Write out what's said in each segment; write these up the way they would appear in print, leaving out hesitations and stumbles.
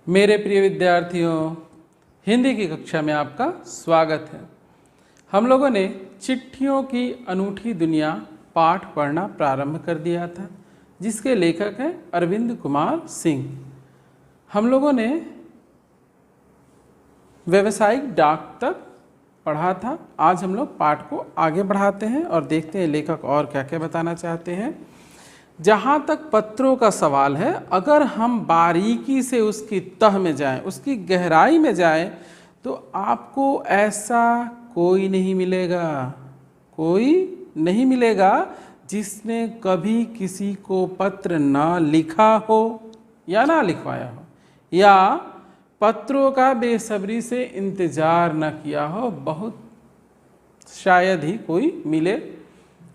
मेरे प्रिय विद्यार्थियों, हिंदी की कक्षा में आपका स्वागत है। हम लोगों ने चिट्ठियों की अनूठी दुनिया पाठ पढ़ना प्रारंभ कर दिया था, जिसके लेखक हैं अरविंद कुमार सिंह। हम लोगों ने व्यावसायिक डाक तक पढ़ा था। आज हम लोग पाठ को आगे बढ़ाते हैं और देखते हैं लेखक और क्या क्या बताना चाहते हैं। जहाँ तक पत्रों का सवाल है, अगर हम बारीकी से उसकी तह में जाएं, उसकी गहराई में जाएं, तो आपको ऐसा कोई नहीं मिलेगा जिसने कभी किसी को पत्र ना लिखा हो या ना लिखवाया हो, या पत्रों का बेसब्री से इंतज़ार न किया हो। बहुत शायद ही कोई मिले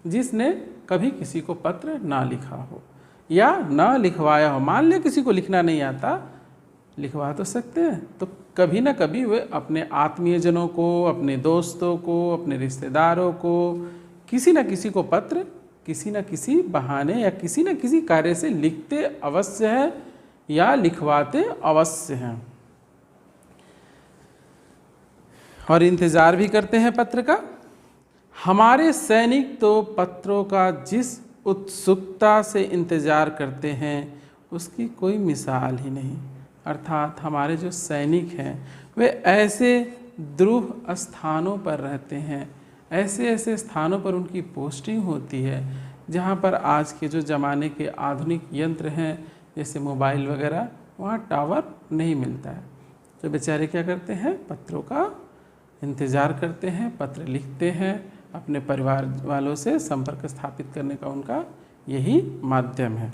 जिसने कभी किसी को पत्र ना लिखा हो या ना लिखवाया हो। मान लिया किसी को लिखना नहीं आता, लिखवा तो सकते हैं, तो कभी ना कभी वे अपने आत्मीयजनों को, अपने दोस्तों को, अपने रिश्तेदारों को किसी न किसी को पत्र किसी न किसी बहाने या किसी न किसी कार्य से लिखते अवश्य हैं या लिखवाते अवश्य हैं, और इंतज़ार भी करते हैं पत्र का। हमारे सैनिक तो पत्रों का जिस उत्सुकता से इंतज़ार करते हैं उसकी कोई मिसाल ही नहीं। अर्थात हमारे जो सैनिक हैं वे ऐसे ध्रुव स्थानों पर रहते हैं, ऐसे ऐसे स्थानों पर उनकी पोस्टिंग होती है जहाँ पर आज के जो ज़माने के आधुनिक यंत्र हैं जैसे मोबाइल वगैरह, वहाँ टावर नहीं मिलता है। तो बेचारे क्या करते हैं, पत्रों का इंतज़ार करते हैं, पत्र लिखते हैं। अपने परिवार वालों से संपर्क स्थापित करने का उनका यही माध्यम है,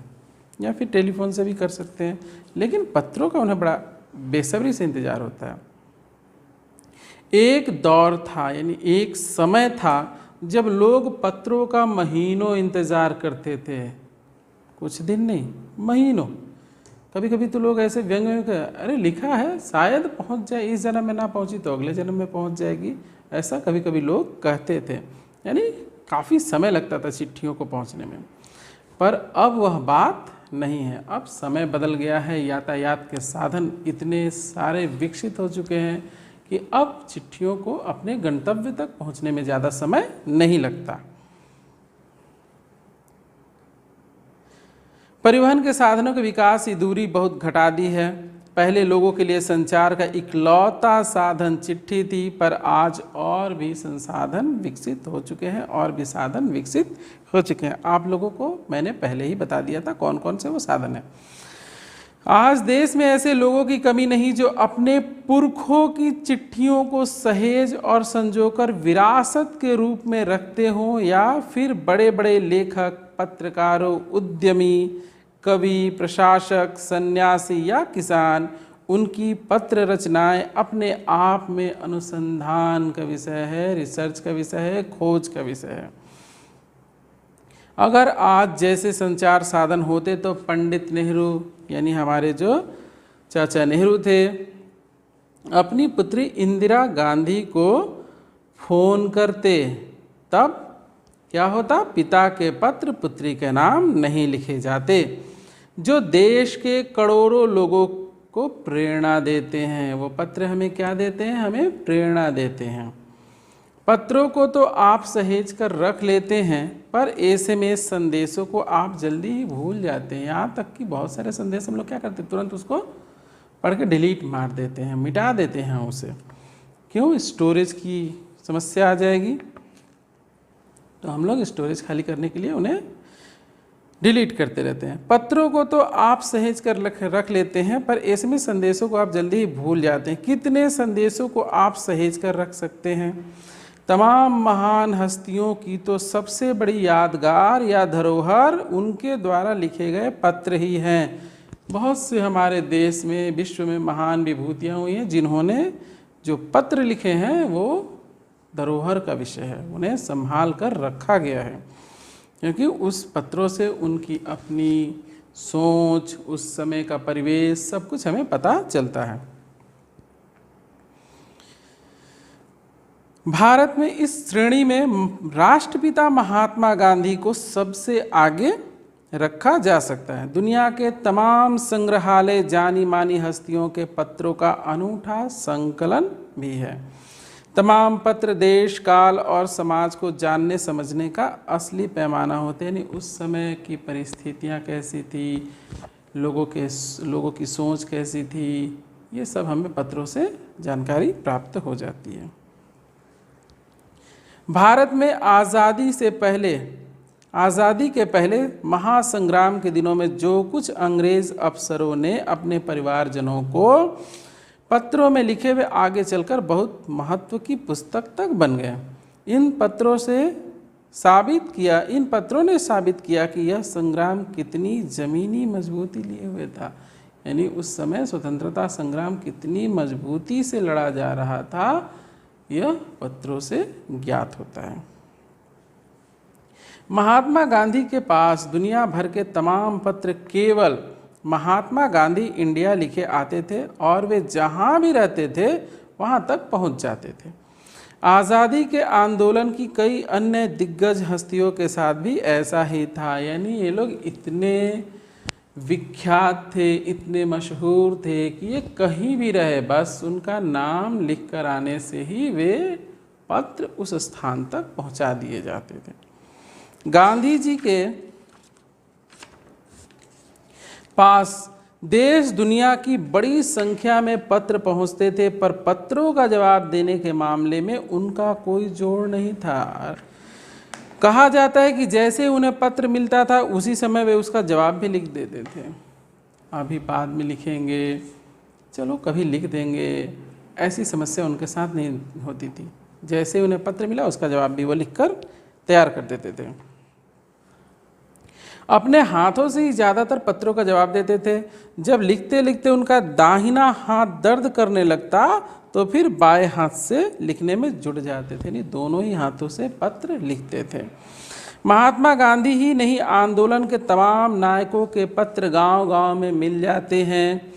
या फिर टेलीफोन से भी कर सकते हैं, लेकिन पत्रों का उन्हें बड़ा बेसब्री से इंतज़ार होता है। एक दौर था, यानी एक समय था जब लोग पत्रों का महीनों इंतज़ार करते थे। कुछ दिन नहीं, महीनों। कभी कभी तो लोग ऐसे व्यंग में अरे लिखा है, शायद पहुंच जाए, इस जन्म में ना पहुंची तो अगले जन्म में पहुंच जाएगी, ऐसा कभी कभी लोग कहते थे। यानी काफ़ी समय लगता था चिट्ठियों को पहुंचने में। पर अब वह बात नहीं है। अब समय बदल गया है, यातायात के साधन इतने सारे विकसित हो चुके हैं कि अब चिट्ठियों को अपने गंतव्य तक पहुंचने में ज़्यादा समय नहीं लगता। परिवहन के साधनों के विकास की दूरी बहुत घटा दी है। पहले लोगों के लिए संचार का इकलौता साधन चिट्ठी थी, पर आज और भी संसाधन विकसित हो चुके हैं, और भी साधन विकसित हो चुके हैं। आप लोगों को मैंने पहले ही बता दिया था कौन कौन से वो साधन हैं। आज देश में ऐसे लोगों की कमी नहीं जो अपने पुरखों की चिट्ठियों को सहेज और संजोकर विरासत के रूप में रखते हों, या फिर बड़े बड़े लेखक, पत्रकारों, उद्यमी, कवि, प्रशासक, सन्यासी या किसान उनकी पत्र रचनाएं अपने आप में अनुसंधान का विषय है, रिसर्च का विषय है, खोज का विषय है। अगर आज जैसे संचार साधन होते तो पंडित नेहरू, यानी हमारे जो चाचा नेहरू थे, अपनी पुत्री इंदिरा गांधी को फोन करते, तब क्या होता, पिता के पत्र पुत्री के नाम नहीं लिखे जाते। जो देश के करोड़ों लोगों को प्रेरणा देते हैं, वो पत्र हमें क्या देते हैं, हमें प्रेरणा देते हैं। पत्रों को तो आप सहेज कर रख लेते हैं, पर एसएमएस संदेशों को आप जल्दी ही भूल जाते हैं। यहाँ तक कि बहुत सारे संदेश हम लोग क्या करते हैं, तुरंत उसको पढ़ के डिलीट मार देते हैं, मिटा देते हैं उसे। क्यों? स्टोरेज की समस्या आ जाएगी, तो हम लोग स्टोरेज खाली करने के लिए उन्हें डिलीट करते रहते हैं। पत्रों को तो आप सहेज कर रख लेते हैं, पर एसएमएस संदेशों को आप जल्दी ही भूल जाते हैं। कितने संदेशों को आप सहेज कर रख सकते हैं? तमाम महान हस्तियों की तो सबसे बड़ी यादगार या धरोहर उनके द्वारा लिखे गए पत्र ही हैं। बहुत से हमारे देश में, विश्व में महान विभूतियाँ हुई हैं जिन्होंने जो पत्र लिखे हैं वो धरोहर का विषय है, उन्हें संभाल कर रखा गया है, क्योंकि उस पत्रों से उनकी अपनी सोच, उस समय का परिवेश, सब कुछ हमें पता चलता है। भारत में इस श्रेणी में राष्ट्रपिता महात्मा गांधी को सबसे आगे रखा जा सकता है। दुनिया के तमाम संग्रहालय जानी मानी हस्तियों के पत्रों का अनूठा संकलन भी है। तमाम पत्र देश, काल और समाज को जानने समझने का असली पैमाना होते हैं। यानी उस समय की परिस्थितियाँ कैसी थी, लोगों की सोच कैसी थी, ये सब हमें पत्रों से जानकारी प्राप्त हो जाती है। भारत में आज़ादी के पहले महासंग्राम के दिनों में जो कुछ अंग्रेज अफसरों ने अपने परिवारजनों को पत्रों में लिखे हुए आगे चलकर बहुत महत्व की पुस्तक तक बन गए। इन पत्रों ने साबित किया कि यह संग्राम कितनी ज़मीनी मजबूती लिए हुए था। यानी उस समय स्वतंत्रता संग्राम कितनी मजबूती से लड़ा जा रहा था, यह पत्रों से ज्ञात होता है। महात्मा गांधी के पास दुनिया भर के तमाम पत्र केवल महात्मा गांधी इंडिया लिखे आते थे और वे जहाँ भी रहते थे वहाँ तक पहुँच जाते थे। आज़ादी के आंदोलन की कई अन्य दिग्गज हस्तियों के साथ भी ऐसा ही था। यानी ये लोग इतने विख्यात थे, इतने मशहूर थे कि ये कहीं भी रहे, बस उनका नाम लिख कर आने से ही वे पत्र उस स्थान तक पहुंचा दिए जाते थे। गांधी जी के पास देश दुनिया की बड़ी संख्या में पत्र पहुंचते थे, पर पत्रों का जवाब देने के मामले में उनका कोई जोड़ नहीं था। कहा जाता है कि जैसे उन्हें पत्र मिलता था उसी समय वे उसका जवाब भी लिख देते थे। अभी बाद में लिखेंगे, चलो कभी लिख देंगे, ऐसी समस्या उनके साथ नहीं होती थी। जैसे उन्हें पत्र मिला उसका जवाब भी वो लिखकर तैयार कर देते थे। अपने हाथों से ही ज़्यादातर पत्रों का जवाब देते थे। जब लिखते लिखते उनका दाहिना हाथ दर्द करने लगता तो फिर बाएं हाथ से लिखने में जुट जाते थे। नहीं, दोनों ही हाथों से पत्र लिखते थे। महात्मा गांधी ही नहीं, आंदोलन के तमाम नायकों के पत्र गांव-गांव में मिल जाते हैं।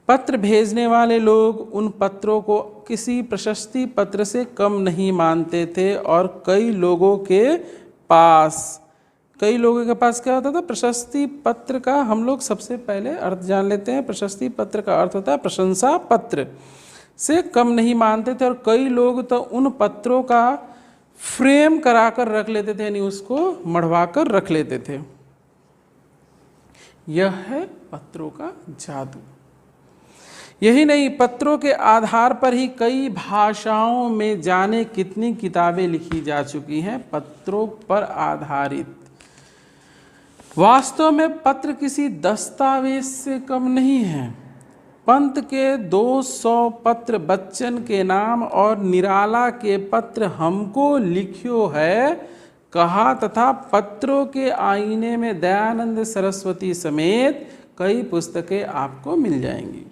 पत्र भेजने वाले लोग उन पत्रों को किसी प्रशस्ति पत्र से कम नहीं मानते थे और कई लोगों के पास क्या होता था? प्रशस्ति पत्र का हम लोग सबसे पहले अर्थ जान लेते हैं। प्रशस्ति पत्र का अर्थ होता है प्रशंसा पत्र, से कम नहीं मानते थे। और कई लोग तो उन पत्रों का फ्रेम कराकर रख लेते थे, यानी उसको मढ़वा कर रख लेते थे। यह है पत्रों का जादू। यही नहीं, पत्रों के आधार पर ही कई भाषाओं में जाने कितनी किताबें लिखी जा चुकी हैं पत्रों पर आधारित। वास्तव में पत्र किसी दस्तावेज से कम नहीं है। पंत के 200 पत्र बच्चन के नाम और निराला के पत्र हमको लिखियो है कहा, तथा पत्रों के आईने में दयानंद सरस्वती समेत कई पुस्तकें आपको मिल जाएंगी।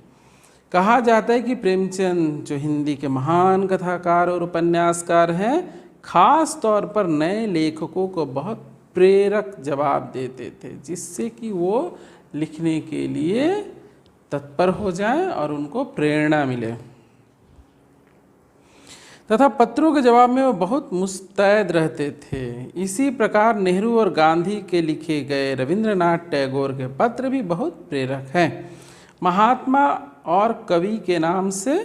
कहा जाता है कि प्रेमचंद, जो हिंदी के महान कथाकार और उपन्यासकार हैं, खास तौर पर नए लेखकों को बहुत प्रेरक जवाब देते थे, जिससे कि वो लिखने के लिए तत्पर हो जाएं और उनको प्रेरणा मिले। तथा पत्रों के जवाब में वो बहुत मुस्तैद रहते थे। इसी प्रकार नेहरू और गांधी के लिखे गए रविंद्रनाथ टैगोर के पत्र भी बहुत प्रेरक हैं। महात्मा और कवि के नाम से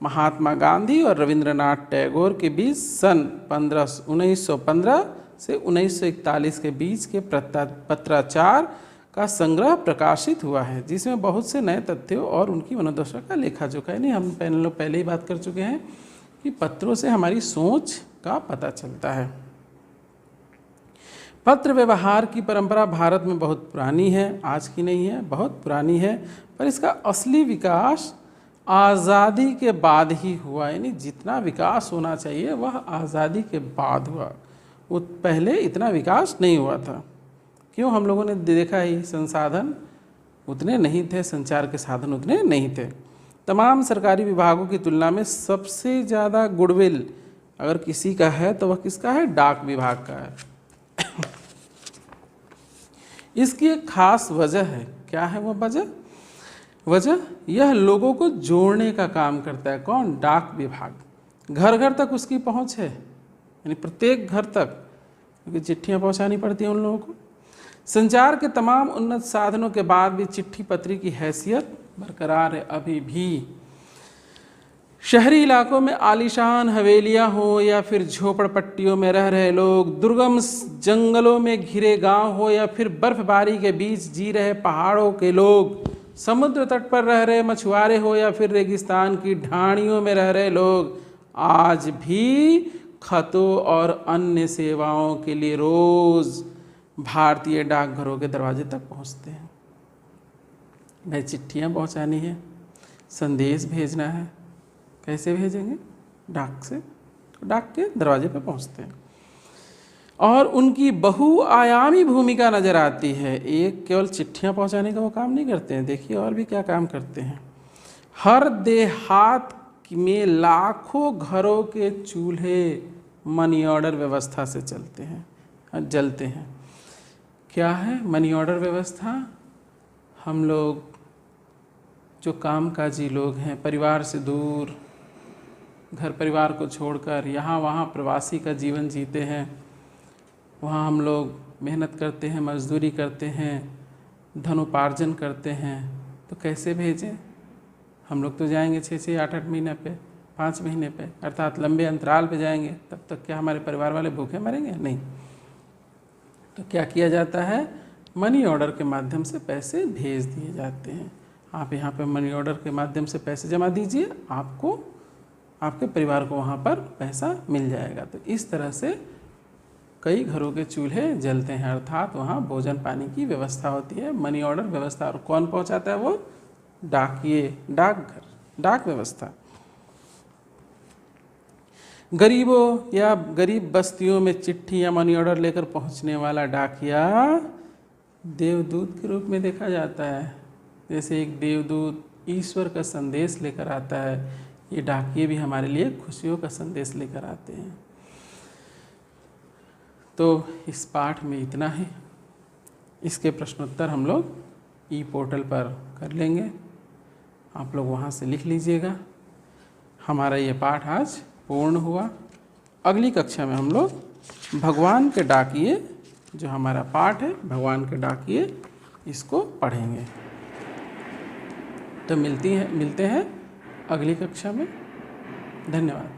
महात्मा गांधी और रविंद्रनाथ टैगोर के बीच सन 1915 से 1941 के बीच के पत्राचार का संग्रह प्रकाशित हुआ है, जिसमें बहुत से नए तथ्यों और उनकी मनोदशा का लेखा जोखा है। नहीं, हम पहले ही बात कर चुके हैं कि पत्रों से हमारी सोच का पता चलता है। पत्र व्यवहार की परंपरा भारत में बहुत पुरानी है, आज की नहीं है, बहुत पुरानी है। पर इसका असली विकास आज़ादी के बाद ही हुआ। यानी जितना विकास होना चाहिए वह आज़ादी के बाद हुआ, वो पहले इतना विकास नहीं हुआ था। क्यों? हम लोगों ने देखा ही, संसाधन उतने नहीं थे, संचार के साधन उतने नहीं थे। तमाम सरकारी विभागों की तुलना में सबसे ज़्यादा गुडविल अगर किसी का है तो वह किसका है? डाक विभाग का है। इसकी एक खास वजह है। क्या है वो वजह? यह लोगों को जोड़ने का काम करता है। कौन? डाक विभाग। घर घर तक उसकी पहुंच है, यानी प्रत्येक घर तक, क्योंकि चिट्ठियाँ पहुंचानी पड़ती हैं उन लोगों को। संचार के तमाम उन्नत साधनों के बाद भी चिट्ठी पत्री की हैसियत बरकरार है अभी भी। शहरी इलाकों में आलीशान हवेलियां हो या फिर झोपड़पट्टियों में रह रहे लोग, दुर्गम जंगलों में घिरे गांव हो या फिर बर्फबारी के बीच जी रहे पहाड़ों के लोग, समुद्र तट पर रह रहे मछुआरे हो या फिर रेगिस्तान की ढाणियों में रह रहे लोग, आज भी खतों और अन्य सेवाओं के लिए रोज भारतीय डाकघरों के दरवाजे तक पहुंचते हैं। भाई चिट्ठियां पहुंचानी है, संदेश भेजना है, कैसे भेजेंगे? डाक से। तो डाक के दरवाजे पे पहुंचते हैं और उनकी बहुआयामी भूमिका नजर आती है। एक केवल चिट्ठियां पहुंचाने का वो काम नहीं करते हैं, देखिए और भी क्या काम करते हैं। हर देहात में लाखों घरों के चूल्हे मनी ऑर्डर व्यवस्था से चलते हैं, जलते हैं। क्या है मनी ऑर्डर व्यवस्था? हम लोग जो कामकाजी लोग हैं, परिवार से दूर, घर परिवार को छोड़कर यहाँ वहाँ प्रवासी का जीवन जीते हैं, वहाँ हम लोग मेहनत करते हैं, मजदूरी करते हैं, धनोपार्जन करते हैं, तो कैसे भेजें? हम लोग तो जाएंगे 6-6, 8-8 महीने पे, 5 महीने पे, अर्थात लंबे अंतराल पे जाएंगे। तब तक क्या हमारे परिवार वाले भूखे मरेंगे? नहीं। तो क्या किया जाता है? मनी ऑर्डर के माध्यम से पैसे भेज दिए जाते हैं। आप यहाँ पे मनी ऑर्डर के माध्यम से पैसे जमा दीजिए, आपको आपके परिवार को वहाँ पर पैसा मिल जाएगा। तो इस तरह से कई घरों के चूल्हे जलते हैं, अर्थात वहाँ भोजन पानी की व्यवस्था होती है, मनी ऑर्डर व्यवस्था। और कौन पहुँचाता है? वो डाकिए, डाकघर, डाक व्यवस्था। गरीबों या गरीब बस्तियों में चिट्ठी या मनी ऑर्डर लेकर पहुँचने वाला डाकिया देवदूत के रूप में देखा जाता है। जैसे एक देवदूत ईश्वर का संदेश लेकर आता है, ये डाकिये भी हमारे लिए खुशियों का संदेश लेकर आते हैं। तो इस पाठ में इतना ही। इसके प्रश्नोत्तर हम लोग ई पोर्टल पर कर लेंगे, आप लोग वहाँ से लिख लीजिएगा। हमारा ये पाठ आज पूर्ण हुआ। अगली कक्षा में हम लोग भगवान के डाकिये, जो हमारा पाठ है भगवान के डाकिये, इसको पढ़ेंगे। तो मिलते हैं अगली कक्षा में। धन्यवाद।